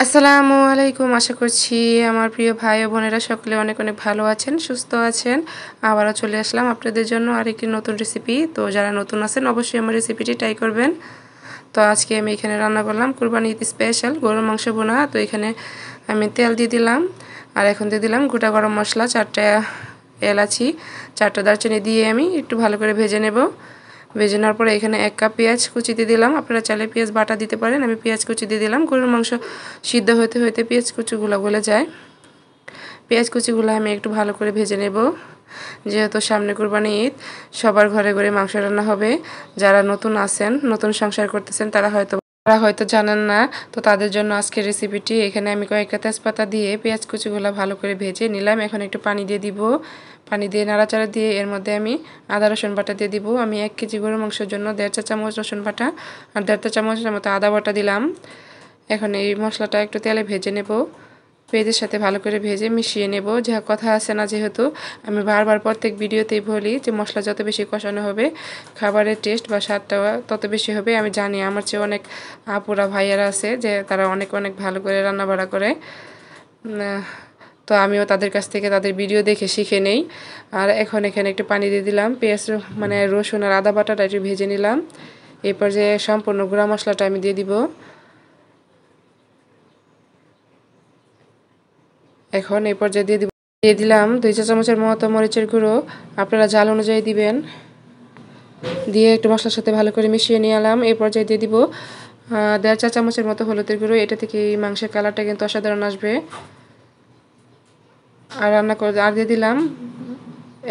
আসসালামু আলাইকুম। আশা করছি আমার প্রিয় ভাই ও বোনেরা সকলে অনেক অনেক ভালো আছেন, সুস্থ আছেন। আবারও চলে আসলাম আপনাদের জন্য আরেকটি নতুন রেসিপি। তো যারা নতুন আছেন অবশ্যই আমার রেসিপিটি ট্রাই করবেন। তো আজকে আমি এখানে রান্না করলাম কুরবানি ঈদ স্পেশাল গরুর মাংস বোনা। তো এখানে আমি তেল দিয়ে দিলাম, আর এখন দিয়ে দিলাম গোটা গরম মশলা, 4টা এলাচি, 4টা দারচিনি দিয়ে আমি একটু ভালো করে ভেজে নেব। ভেজে নেওয়ার পরে এখানে 1 কাপ পেঁয়াজ কুচি দিয়ে দিলাম। আপনারা চাইলে পেঁয়াজ বাটা দিতে পারেন, আমি পেঁয়াজ কুচি দিয়ে দিলাম। গরুর মাংস সিদ্ধ হতে হতে পেঁয়াজ কুচিগুলো গলে যায়। পেঁয়াজ কুচিগুলো আমি একটু ভালো করে ভেজে নেব। যেহেতু সামনে কুরবানি ঈদ, সবার ঘরে ঘরে মাংস রান্না হবে। যারা নতুন আছেন, নতুন সংসার করতেছেন, তারা হয়তো জানেন না। তো তাদের জন্য আজকের রেসিপিটি। এখানে আমি কয়েকটা তেজপাতা দিয়ে পেঁয়াজ কুচিগুলো ভালো করে ভেজে নিলাম। এখন একটু পানি দিয়ে দিব। পানি দিয়ে নাড়াচাড়া দিয়ে এর মধ্যে আমি আদা রসুন বাটা দিয়ে দিব। আমি 1 কেজি গরুর মাংসের জন্য 1.5 চা চামচ রসুন বাটা আর 1.5 চামচের মতো আদা বাটা দিলাম। এখন এই মশলাটা একটু তেলে ভেজে নেব। পেঁয়াজের সাথে ভালো করে ভেজে মিশিয়ে নেব। যা কথা আছে না, যেহেতু আমি বারবার প্রত্যেক ভিডিওতেই বলি যে মশলা যত বেশি কষানো হবে খাবারের টেস্ট বা স্বাদটা তত বেশি হবে। আমি জানি আমার চেয়ে অনেক আপুরা ভাইয়ারা আছে যে তারা অনেক অনেক ভালো করে রান্না বাড়া করে। তো আমিও তাদের কাছ থেকে তাদের ভিডিও দেখে শিখে নেই। আর এখন এখানে একটু পানি দিয়ে দিলাম। পেঁয়াজ রসুন আর আদা বাটাটা একটু ভেজে নিলাম। এরপর যে সম্পূর্ণ গুঁড়া মশলাটা আমি দিয়ে দিব। এখন এই পর্যায়ে দিয়ে দিলাম 2 চা চামচের মতো মরিচের গুঁড়ো। আপনারা ঝাল অনুযায়ী দিবেন। দিয়ে একটু মশলার সাথে ভালো করে মিশিয়ে নিয়ে এলাম। এই পর্যায়ে দিয়ে দিব 1.5 চা চামচের মতো হলুদের গুঁড়ো। এটা থেকে এই মাংসের কালারটা কিন্তু অসাধারণ আসবে। আর দিয়ে দিলাম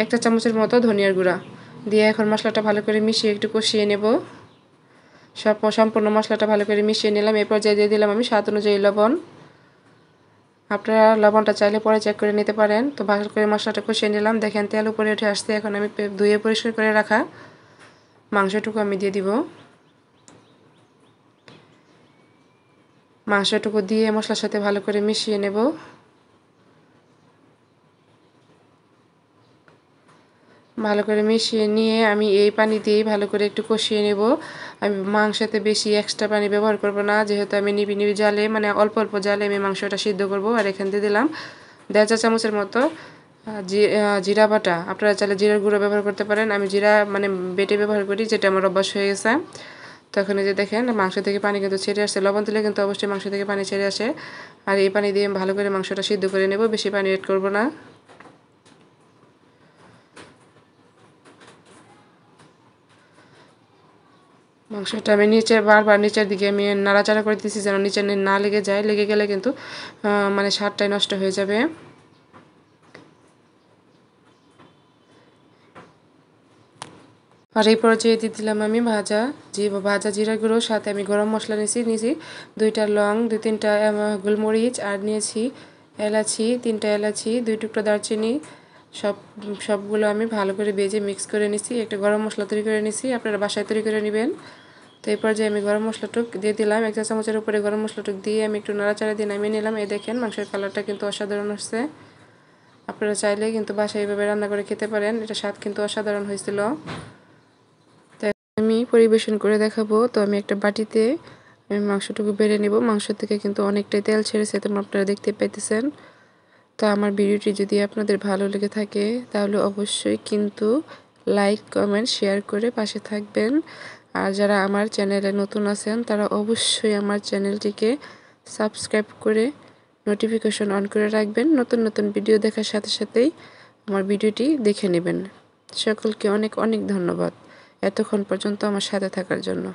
1 চা চামচের মতো ধনিয়ার গুঁড়া। দিয়ে এখন মশলাটা ভালো করে মিশিয়ে একটু কষিয়ে নেব। সম্পূর্ণ মশলাটা ভালো করে মিশিয়ে নিলাম। এই পর্যায়ে দিয়ে দিলাম আমি স্বাদ অনুযায়ী লবণ। আপনারা লবণটা চাইলে পরে চেক করে নিতে পারেন। তো ভালো করে মশলাটা কষিয়ে নিলাম। দেখেন তেল উপরে উঠে আসছে। এখন আমি ধুয়ে পরিষ্কার করে রাখা মাংসটুকু আমি দিয়ে দিব। মাংসটুকু দিয়ে মশলার সাথে ভালো করে মিশিয়ে নেব। ভালো করে মিশিয়ে নিয়ে আমি এই পানি দিয়েই ভালো করে একটু কষিয়ে নেব। আমি মাংসতে বেশি এক্সট্রা পানি ব্যবহার করব না, যেহেতু আমি নিবি জালে মানে অল্প অল্প জালে আমি মাংসটা সিদ্ধ করব। আর এখান দিয়ে দিলাম 1.5 চা চামচের মতো জিরা বাটা। আপনারা চাইলে জিরার গুঁড়ো ব্যবহার করতে পারেন। আমি জিরা মানে বেটে ব্যবহার করি, যেটা আমার অভ্যাস হয়ে গেছে। তো এখন এই যে দেখেন মাংস থেকে পানি কিন্তু ছেড়ে আসছে। লবণ দিলে কিন্তু অবশ্যই মাংস থেকে পানি ছেড়ে আসে। আর এই পানি দিয়ে ভালো করে মাংসটা সিদ্ধ করে নেব, বেশি পানি এড করব না। মাংসটা আমি বারবার নিচের দিকে আমি নাড়াচাড়া করে দিচ্ছি যেন নিচে না লেগে যায়। লেগে গেলে কিন্তু মানে স্বাদটাই নষ্ট হয়ে যাবে। আর এই পর্যায়ে দিয়ে দিলাম আমি ভাজা জিরা গুঁড়ো, সাথে আমি গরম মশলা নিয়েছি 2টা লং, 2-3টা গোলমরিচ, আর নিয়েছি এলাচি 3টা এলাচি, 2 টুকরো দারচিনি। সবগুলো আমি ভালো করে ভেজে মিক্স করে নিছি। একটা গরম মশলা তৈরি করে নিছি, আপনারা বাসায় তৈরি করে নেবেন। তো এই পর্যায়ে আমি গরম মশলাটুক দিয়ে দিলাম। 1 চা চামচের উপরে গরম মশলাটুক দিয়ে আমি একটু নাড়াচাড়া দিয়ে নামিয়ে নিলাম। এই দেখেন মাংসের কালারটা কিন্তু অসাধারণ হচ্ছে। আপনারা চাইলে কিন্তু বাসায় এইভাবে রান্না করে খেতে পারেন। এটা স্বাদ কিন্তু অসাধারণ হয়েছিল। আমি পরিবেশন করে দেখাবো। তো আমি একটা বাটিতে আমি মাংসটুকু বেড়ে নেব। মাংস থেকে কিন্তু অনেকটাই তেল ছেড়েছে, তোমরা আপনারা দেখতে পাইতেছেন। তো আমার ভিডিওটি যদি আপনাদের ভালো লেগে থাকে তাহলে অবশ্যই কিন্তু লাইক, কমেন্ট, শেয়ার করে পাশে থাকবেন। আর যারা আমার চ্যানেলে নতুন আছেন তারা অবশ্যই আমার চ্যানেলটিকে সাবস্ক্রাইব করে নোটিফিকেশন অন করে রাখবেন। নতুন নতুন ভিডিও দেখার সাথে সাথেই আমার ভিডিওটি দেখে নেবেন। সকলকে অনেক অনেক ধন্যবাদ এতক্ষণ পর্যন্ত আমার সাথে থাকার জন্য।